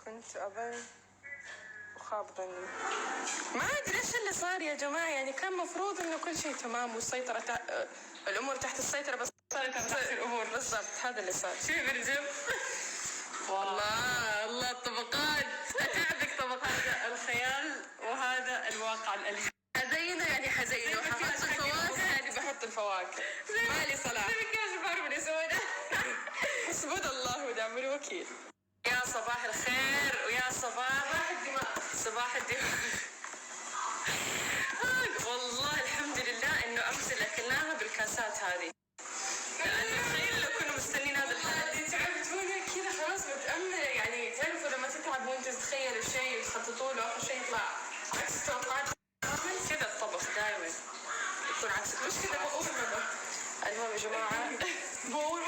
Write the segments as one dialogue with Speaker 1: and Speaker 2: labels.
Speaker 1: كنت أظن وخاب ظني. ما أدري إيش اللي صار يا جماعة، يعني كان مفروض إنه كل شيء تمام والسيطرة الأمور تحت السيطرة، بس صارت تحت الأمور. بالضبط هذا اللي صار. شو برجم؟ والله الله الطبقات، أتعبك طبقات الخيال وهذا الواقع الأليم. هزينه يعني حزينه وحط الفواكه، يعني بحط الفواكه مالي صلاح زي مكياج باربني سودا. حسبنا الله ونعم الوكيل. يا صباح الخير ويا صباح الدماء، صباح الدماء. والله الحمد لله انه امس اللي اكلناها بالكاسات هذه، لانه تخيل لو كنا مستنين هذا الحلقه. تعبت وانا كذا خلاص متامله، يعني تعرفوا لما تتعب وانت تتخيل الشيء وتخططوا له اخر شيء يطلع عكس توقعات. كذا الطبخ دائما يكون عكس، مش كذا اول مره. المهم يا جماعه بقول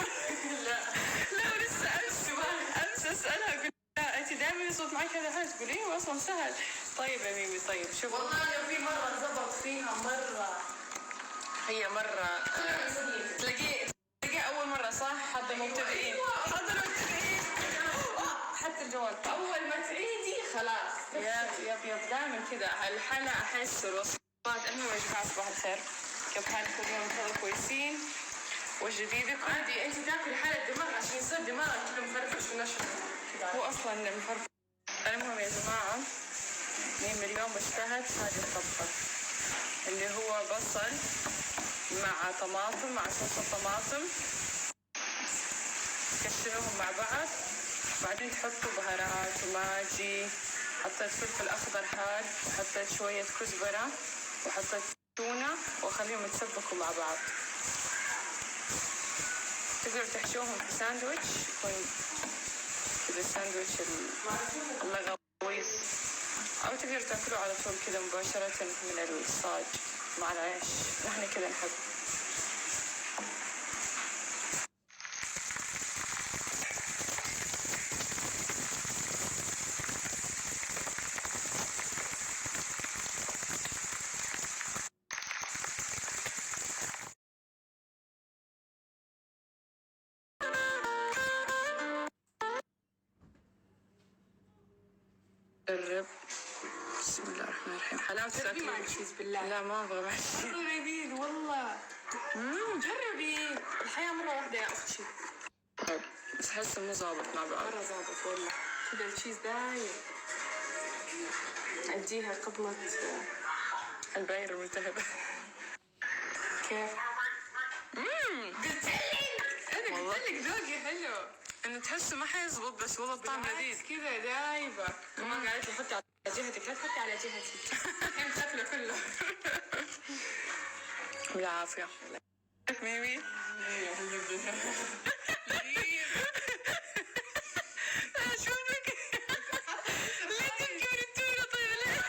Speaker 1: لا لسه امس اسالها قلت لها انت دائما يصوت معك هذا الحاجه، تقول ايوه اصلا سهل. طيب يا ميمي طيب شوف والله لو في مره زبط فيها مره، هي مره تلاقيه اول مره صح حتى المبتدئين. حتى الجوال اول ما تعيدي خلاص يب دائما كذا الحلا احس الوصفات. المهم يا جماعه صباح الخير، كيف حالكم اليوم؟ كذا كويسين؟ وجديدكم عادي انت تاكل حالة دماغ عشان يصير دماغك كذا مفرفش ونشف، هو اصلا مفرفش. المهم يا جماعه ميم اليوم اشتهت هذه الطبخه اللي هو بصل مع طماطم مع صوص الطماطم، تكشنوهم مع بعض، بعدين تحطوا بهارات وماجي، حطيت فلفل اخضر حار، وحطيت شويه كزبره، وحطيت تونه، واخليهم يتسبكوا مع بعض. تقدروا تحشوهم في ساندويتش، يكون كذا ساندويتش اللغويص، او تقدروا تاكلوه على طول كذا مباشره من الصاج مع العيش، نحن كذا نحب. جرب. بسم الله الرحمن الرحيم. حلاوة تاكلين تشيز بالله. لا ما ابغى محشي. جربين والله. جربي، الحياة مرة واحدة يا اختي. طيب بس حاسة مو ظابط مع بعض. مرة ظابط والله. كذا التشيز داير. اديها قبلة الباير الملتهبة. كيف؟ قلتلك ذوقي حلو. انه تحسه ما حيزبط بس والله الطعم لذيذ كذا دايبه. كمان قالت لي حطي على جهتك، لا تحطي على جهتي. الحين تاكله كله. بالعافيه. ميمي شو بك؟ لا تبكي من التونه. طيب ليه؟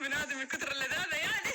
Speaker 1: من هذا من كثر اللذاذه يعني.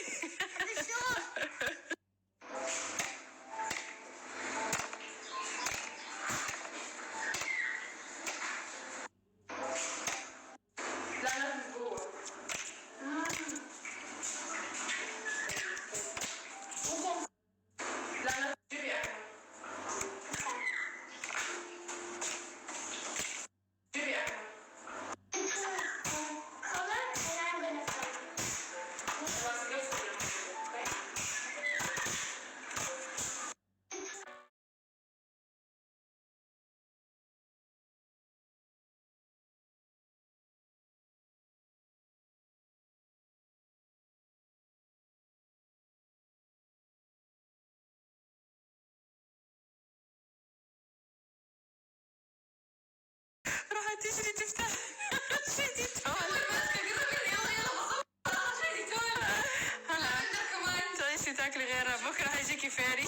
Speaker 1: راح تجري تفتح شدي تولى. هلا كمان تعيشي تاكلي غيرها، بكره حيجيكي فيري.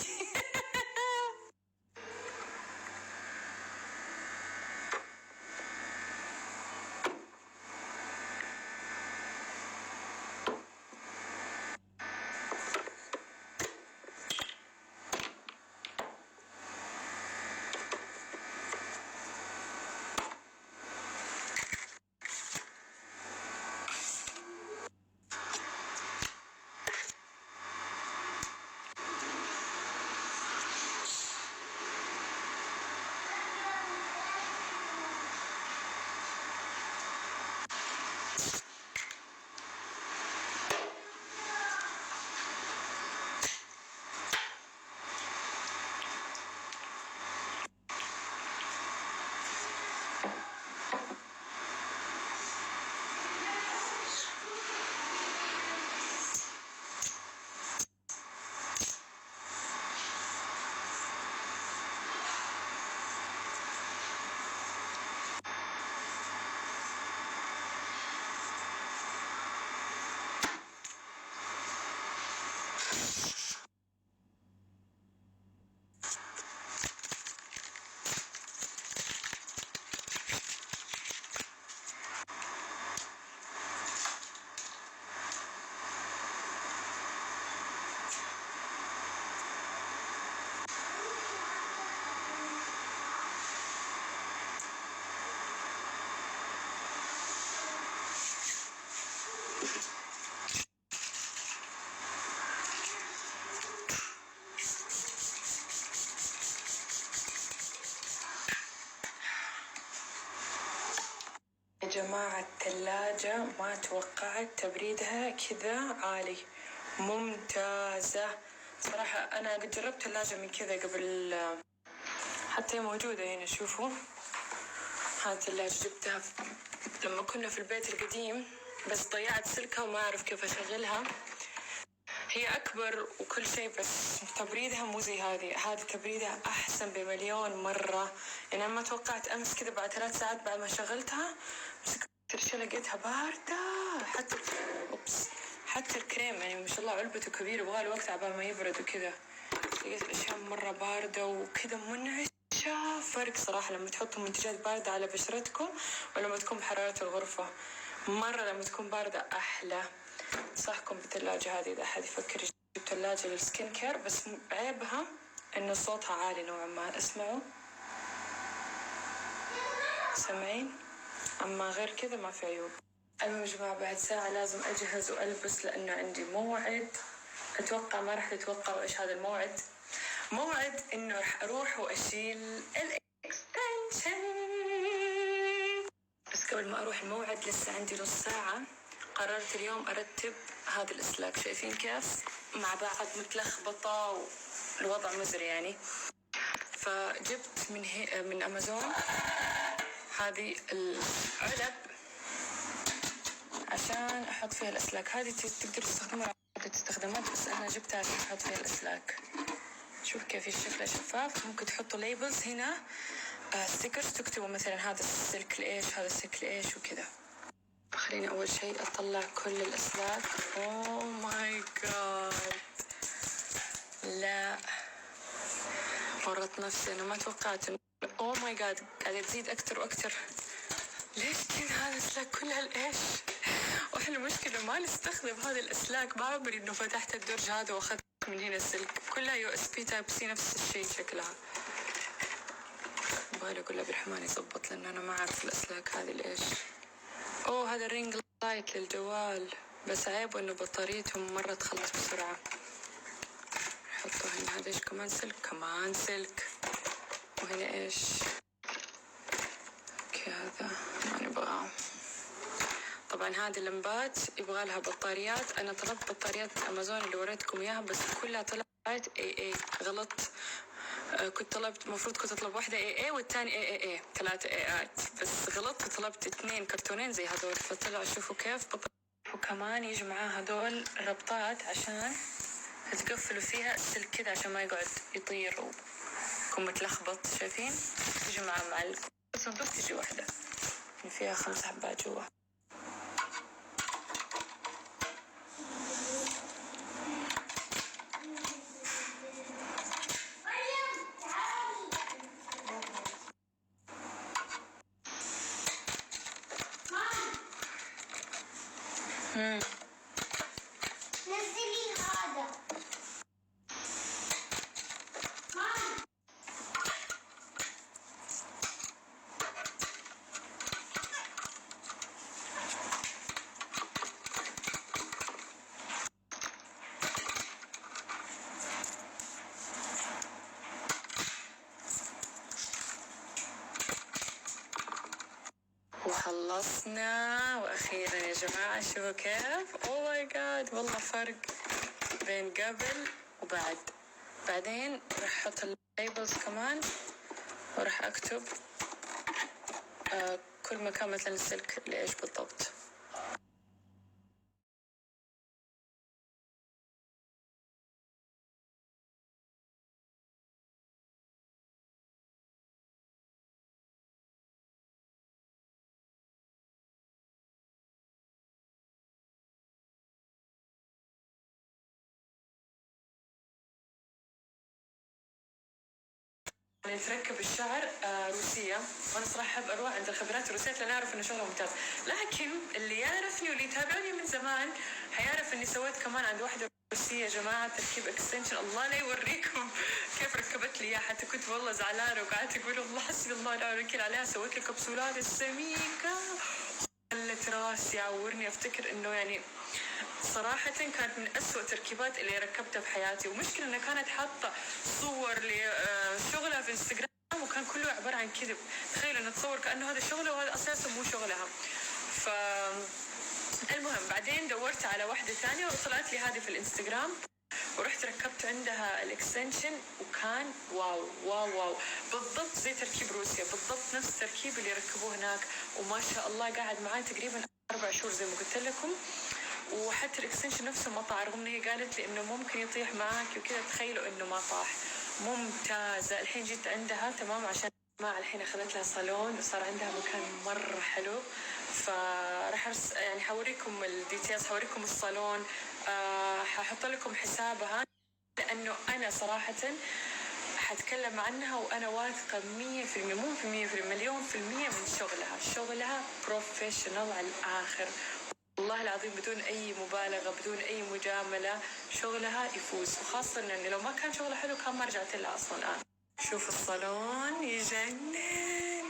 Speaker 1: جماعة الثلاجة ما توقعت تبريدها كذا عالي، ممتازة صراحة. أنا قد جربت ثلاجة من كذا قبل، حتى موجودة هنا شوفوا. هذه الثلاجة جبتها لما كنا في البيت القديم، بس ضيعت سلكها وما أعرف كيف أشغلها. هي أكبر وكل شيء، بس تبريدها مو زي هذه تبريدها أحسن بمليون مرة. يعني أنا ما توقعت. أمس كذا بعد 3 ساعات بعد ما شغلتها مسكت الشي لقيتها باردة. حتى الكريم يعني ما شاء الله علبته كبيرة، يبغاله وقت عبال ما يبرد وكذا. لقيت الأشياء مرة باردة وكذا منعشة. فرق صراحة لما تحطوا منتجات باردة على بشرتكم ولما تكون بحرارة الغرفة. مرة لما تكون باردة أحلى. صحكم بالثلاجة هذه إذا أحد يفكر يجيب ثلاجة للسكين كير، بس عيبها إنه صوتها عالي نوعا ما. اسمعوا، سمعين؟ أما غير كذا ما في عيوب. المهم يا جماعة بعد ساعة لازم أجهز وألبس لأنه عندي موعد. أتوقع ما راح تتوقعوا إيش هذا الموعد. موعد إنه راح أروح وأشيل الإكستنشن. بس قبل ما أروح الموعد لسه عندي نص ساعة. قررت اليوم أرتب هذا الأسلاك، شايفين كيف مع بعض متلخبطة والوضع مزري يعني. فجبت من أمازون هذه العلب عشان أحط فيها الأسلاك. هذه تقدر تستخدمها عدة استخدامات، بس أنا جبتها عشان أحط فيها الأسلاك. شوف كيف الشكل شفاف. ممكن تحطوا ليبلز هنا، ستيكرز، تكتبوا مثلا هذا السلك لإيش، هذا السلك لإيش وكذا. خليني أول شيء أطلع كل الأسلاك. أوه ماي جاد، لا ورط نفسي. أنا ما توقعت. أوه ماي جاد قاعدة تزيد أكتر وأكتر. ليش كذا هذا الأسلاك كلها الإيش؟ وإحنا المشكلة ما نستخدم هذه الأسلاك. ما عمري إنه فتحت الدرج هذا وأخذت من هنا السلك. كلها USB Type C نفس الشيء شكلها. بالي أقول عبد الرحمن يضبط، لأن أنا ما أعرف الأسلاك هذه الإيش. أوه هذا الرينج لايت للجوال، بس عيبه إنه بطاريتهم مرة تخلص بسرعة. حطوا هنا هذا إيش كمان سلك، وهنا إيش هذا ما نبغاه. طبعا هذه اللمبات يبغى لها بطاريات. أنا طلبت بطاريات أمازون اللي وريتكم إياها، بس كلها طلعت AA. غلط. كنت أطلب واحدة AA والتاني AAA، 3 AAات، بس غلط وطلبت 2 كرتونين زي هذول. فطلعوا شوفوا كيف. وكمان يجي معاه هذول ربطات عشان تقفلوا فيها السلك كذا عشان ما يقعد يطير ويكون متلخبط. شايفين يجي معاه مع الصندوق تجي واحدة فيها 5 حبات جوا.
Speaker 2: نزلي هذا.
Speaker 1: وخلصنا وأخيرا يا جماعة شوفوا كيف. أوه ماي جاد والله فرق بين قبل وبعد. بعدين راح أحط الليبلز كمان وراح أكتب كل مكان مثلا السلك لإيش بالضبط. تركب الشعر روسية، وأنا صراحة أحب أروح عند الخبرات الروسيات لأن أعرف إنه شغله ممتاز. لكن اللي يعرفني واللي يتابعني من زمان حيعرف إني سويت كمان عند واحدة روسية يا جماعة تركيب إكستنشن. الله لا يوريكم كيف ركبت لي إياه. حتى كنت والله زعلانة وقعدت أقول الله حسبي الله ونعم الوكيل عليها. سويت لي كبسولات السميكة خلت راسي يعورني. أفتكر إنه يعني صراحة كانت من أسوأ تركيبات اللي ركبتها في حياتي. ومشكلة إنها كانت حاطة صور لشغلها في انستغرام وكان كله عبارة عن كذب. تخيلوا إنه تصور كأنه هذا شغله وهذا أساسا مو شغلها. المهم بعدين دورت على واحدة ثانية وطلعت لي هذه في الانستغرام، ورحت ركبت عندها الاكستنشن، وكان واو واو واو، بالضبط زي تركيب روسيا، بالضبط نفس التركيب اللي ركبوه هناك. وما شاء الله قاعد معاه تقريبا 4 شهور زي ما قلت لكم. وحتى الاكستنشن نفسه ما طاح، رغم ان هي قالت لي انه ممكن يطيح معاك وكذا، تخيلوا انه ما طاح. ممتازة. الحين جيت عندها تمام عشان ما الحين اخذت لها صالون وصار عندها مكان مرة حلو، فراح يعني حوريكم الديتيلز، حوريكم الصالون، ححط لكم حسابها، لانه انا صراحة حتكلم عنها وانا واثقة 100%، مو في 100%، مليون في المية من شغلها بروفيشنال على الاخر، والله العظيم بدون اي مبالغة، بدون اي مجاملة، شغلها يفوز. وخاصة انه لو ما كان شغلها حلو كان ما رجعت لها اصلا الان. شوف الصالون يجنن،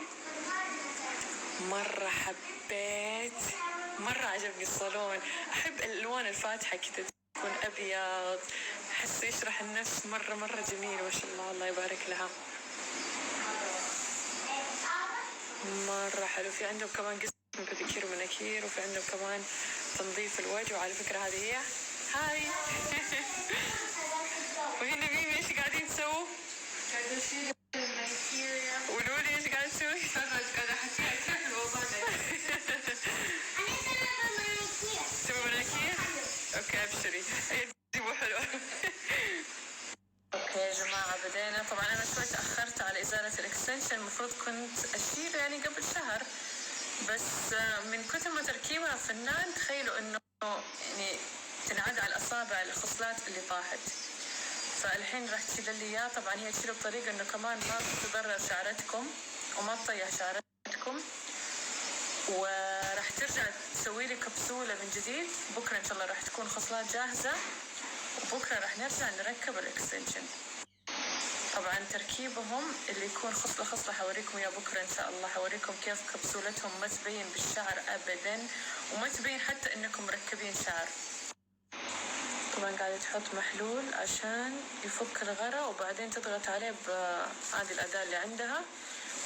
Speaker 1: مرة حبيت، مرة عجبني الصالون. أحب الألوان الفاتحة كده، تكون أبيض، أحس يشرح النفس، مرة مرة جميل ما شاء الله، الله يبارك لها، مرة حلو. في عندهم كمان قسم بيديكير ومناكير، وفي عندهم كمان تنظيف الوجه. وعلى فكرة هذه هي هاي وهنا مين ايش قاعدين تسووا؟
Speaker 2: قاعدة أشيل المانيكير.
Speaker 1: ولولي ايش قاعد تسوي؟
Speaker 2: قاعدة أحكيها كيف الموضوع ده. أنا مانيكير.
Speaker 1: تسوي مناكير؟ اوكي ابشري، تجيبوا حلو. اوكي يا جماعة بدينا. طبعا انا شوي تأخرت على ازالة الاكستنشن، المفروض كنت اشيل يعني قبل شهر، بس من كثر ما تركيبها فنان، تخيلوا انه يعني تنعد على الاصابع الخصلات اللي طاحت. فالحين راح تشيل لي اياه. طبعا هي تشيله بطريقة انه كمان ما تضرر شعرتكم وما تطيح شعرتكم، وراح ترجع تسوي لي كبسولة من جديد. بكرة ان شاء الله راح تكون خصلات جاهزة، وبكرة راح نرجع نركب الاكستنشن. طبعا تركيبهم اللي يكون خصلة خصلة حوريكم يا بكرة ان شاء الله، حوريكم كيف كبسولتهم ما تبين بالشعر ابدا، وما تبين حتى انكم مركبين شعر. طبعا قاعدة تحط محلول عشان يفك الغرة، وبعدين تضغط عليه بهذه الأداة اللي عندها،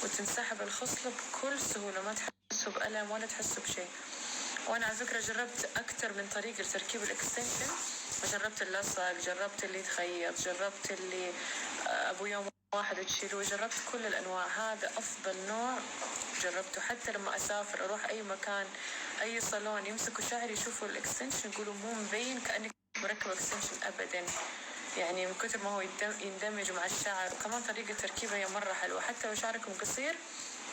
Speaker 1: وتنسحب الخصلة بكل سهولة، ما تحسوا بألم ولا تحسوا بشيء. وانا على فكرة جربت اكتر من طريقة لتركيب الاكستنشن، جربت اللصق، جربت اللي تخيط، جربت اللي ابو يوم واحد تشيلوه، جربت كل الانواع. هذا افضل نوع جربته. حتى لما اسافر اروح اي مكان، اي صالون، يمسكوا شعري يشوفوا الاكستنشن يقولوا مو مبين كأنك مركب اكستنشن ابدا، يعني من كثر ما هو يندمج مع الشعر. وكمان طريقة تركيبه هي مرة حلوة، حتى لو شعركم قصير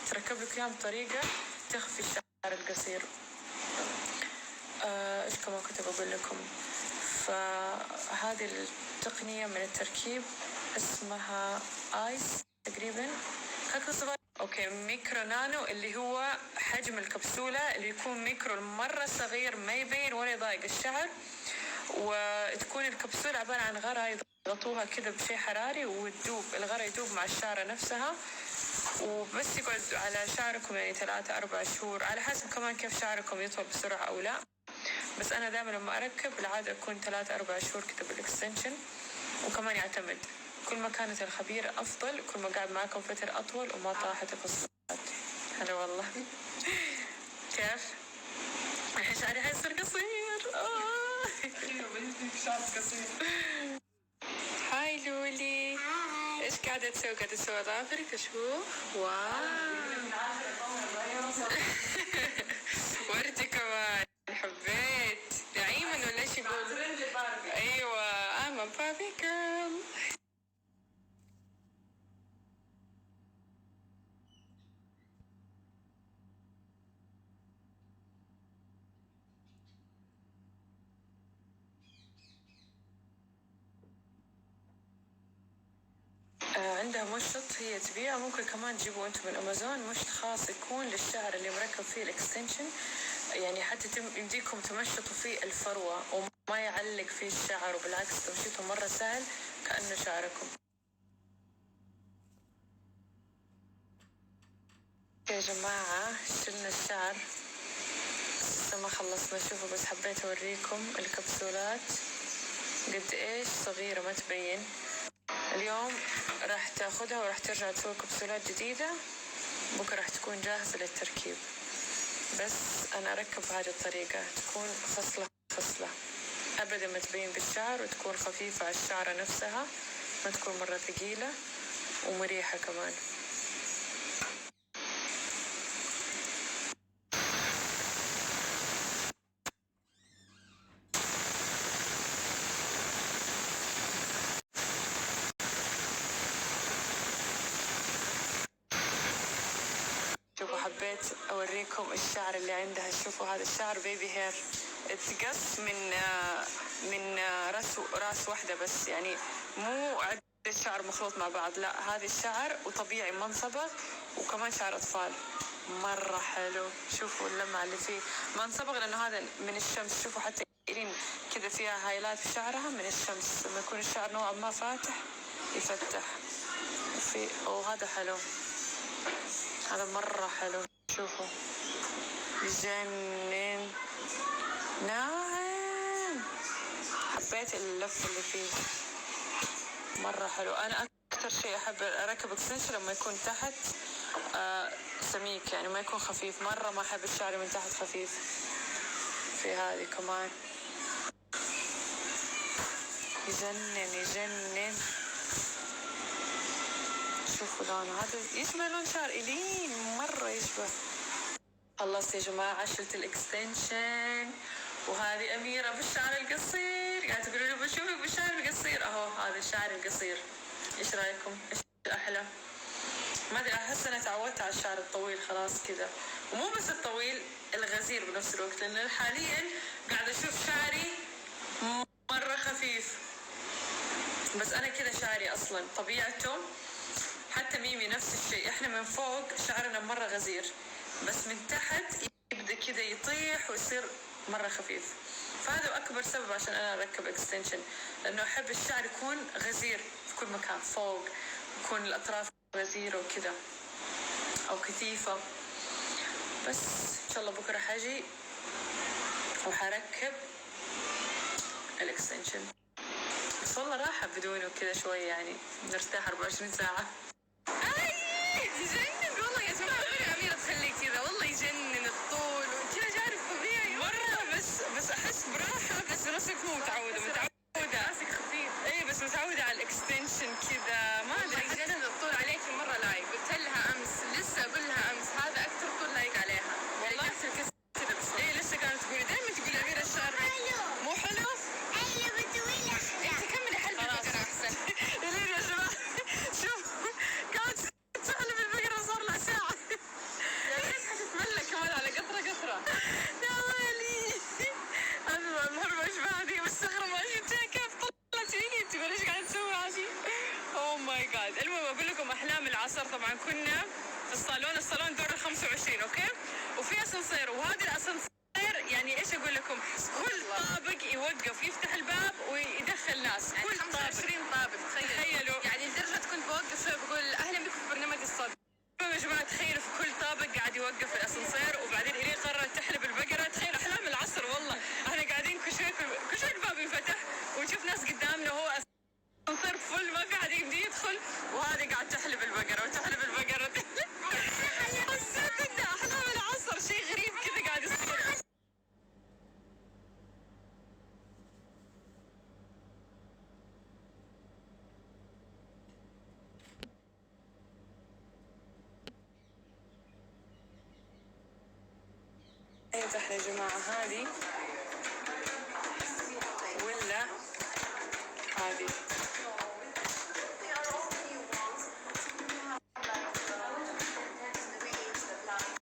Speaker 1: تركب لك اياه بطريقة تخفي الشعر القصير. ايش كمان كنت بقول لكم؟ فهذه التقنية من التركيب اسمها ايس تقريبا، هكذا صغير. اوكي ميكرو نانو، اللي هو حجم الكبسولة اللي يكون ميكرو مرة صغير، ما يبين ولا يضايق الشعر. وتكون الكبسولة عبارة عن غرة يضغطوها كده بشيء حراري وتدوب، الغرة يدوب مع الشعرة نفسها، وبس يقعد على شعركم يعني 3-4 شهور، على حسب كمان كيف شعركم يطول بسرعة أو لا. بس أنا دائما لما أركب بالعادة أكون 3-4 شهور كده بالإكستنشن. وكمان يعتمد، كل ما كانت الخبيرة أفضل، كل ما قاعد معكم فترة أطول وما طاحت الخصلات. هلا والله. كيف؟ الحين شعري حيصير قصير.
Speaker 2: أيوة بنتي شعر قصير.
Speaker 1: هاي لولي.
Speaker 2: هاي.
Speaker 1: إيش قاعدة تسوي؟ قاعدة تسوي أظافرك أشوف؟ واو. وردي كمان حبيت. نعيما ولا إيش يقول؟ أيوة I'm a Barbie girl. عندها مشط هي تبيع، ممكن كمان تجيبوا انتم من امازون مشط خاص يكون للشعر اللي مركب فيه الاكستنشن، يعني حتى يمديكم تمشطوا فيه الفروة وما يعلق فيه الشعر، وبالعكس تمشيته مرة سهل كأنه شعركم. يا جماعة شلنا الشعر لسه ما خلصنا، شوفوا بس حبيت اوريكم الكبسولات قد ايش صغيرة ما تبين. اليوم راح تاخدها وراح ترجع تسوي كبسولات جديدة، بكرة راح تكون جاهزة للتركيب. بس أنا أركب بهذه الطريقة، تكون خصلة خصلة أبدا ما تبين بالشعر، وتكون خفيفة على الشعرة نفسها، ما تكون مرة ثقيلة ومريحة كمان. شوفوا حبيت أوريكم الشعر اللي عندها. شوفوا هذا الشعر بيبي هير، اتقص من راس واحدة بس، يعني مو عدة شعر مخلوط مع بعض، لا هذا الشعر وطبيعي ما انصبغ، وكمان شعر أطفال مرة حلو. شوفوا اللمعة اللي فيه، ما انصبغ لأنه هذا من الشمس. شوفوا حتى إيرين كذا فيها هايلات في شعرها من الشمس، لما يكون الشعر نوعا ما فاتح يفتح. وهذا حلو، هذا مرة حلو. شوفوا يجنن، ناعم. حبيت اللف اللي فيه مرة حلو. أنا أكثر شيء أحب أركب اكستنشن لما يكون تحت سميك، يعني ما يكون خفيف مرة. ما أحب الشعر من تحت خفيف. في هذه كمان يجنن يجنن. شوفوا لونه، هذا يشبه لون شعر إيلين مرة يشبه. خلصت يا جماعة، شلت الاكستنشن، وهذه أميرة بالشعر القصير. يعني تقولوا لي بشوفك بالشعر القصير، أهو هذا الشعر القصير. إيش رأيكم؟ إيش أحلى؟ ما أدري، أحس أنا تعودت على الشعر الطويل خلاص كذا، ومو بس الطويل، الغزير بنفس الوقت، لأن حاليا قاعدة أشوف شعري مرة خفيف. بس أنا كذا شعري أصلا طبيعته، حتى ميمي نفس الشيء. إحنا من فوق شعرنا مرة غزير، بس من تحت يبدأ كذا يطيح ويصير مرة خفيف. فهذا أكبر سبب عشان أنا أركب إكستنشن، لأنه أحب الشعر يكون غزير في كل مكان، فوق يكون الأطراف غزيرة وكذا، أو كثيفة. بس إن شاء الله بكرة حاجي وحركب الإكستنشن. بس والله راحة بدونه كذا شوي، يعني نرتاح 24 ساعة. يجنن والله يا جماعة. أميرة تخلي كذا والله يجنن الطول وكذا جاري طبيعي مرة. بس أحس براحة، بس نفسك مو متعودة راسك خفيف. إيه بس متعودة على الإكستنشن كذا، ما أدري.
Speaker 2: يجنن الطول عليك مرة لايق. قلت لها أمس، لسه أقول لها أمس هذا أكثر طول لايق عليها
Speaker 1: والله.
Speaker 2: نفس الكسر كذا. بس
Speaker 1: إيه لسه كانت تقولي دائما تقولي أميرة الشعر مو حلو.
Speaker 2: أيوة بتقولي أحلى. أنت كملي حلبي البقرة أحسن.
Speaker 1: يا جماعة شوف، كانت تحلب البقرة صار لها ساعة.
Speaker 2: حتتملى كمان على قطرة.
Speaker 1: يا ويلي، أنا المهم إيش بعدي مستغربة ما شفتها كيف طلعت فيني. تقول إيش قاعد تسوي هذه؟ أوه ماي جاد. المهم أقول لكم أحلام العصر. طبعا كنا في الصالون دور 25 أوكي، وفي أسانسير، وهذا الأسانسير يعني إيش أقول لكم، كل طابق يوقف يفتح الباب ويدخل ناس.
Speaker 2: يعني
Speaker 1: كل
Speaker 2: 25 طابق.
Speaker 1: تخيلوا
Speaker 2: يعني لدرجة كنت بوقف شوي بقول أهلا بكم في برنامج الصدى.
Speaker 1: يا جماعة تخيلوا في كل طابق قاعد يوقف الأسانسير، وبعدين إيرين قررت تحلب البقرة. تخيل أحلام العصر والله. احنا قاعدين كل شوي الباب ينفتح ونشوف ناس قدامنا، هو أسانسير فل ما في حد يقدر يدخل، وهذه قاعد تحلب البقرة وتحلب البقرة. حسيت إن أحلام العصر شيء غريب كذا قاعد يصير. افتح يا جماعة هذه ولا هذه.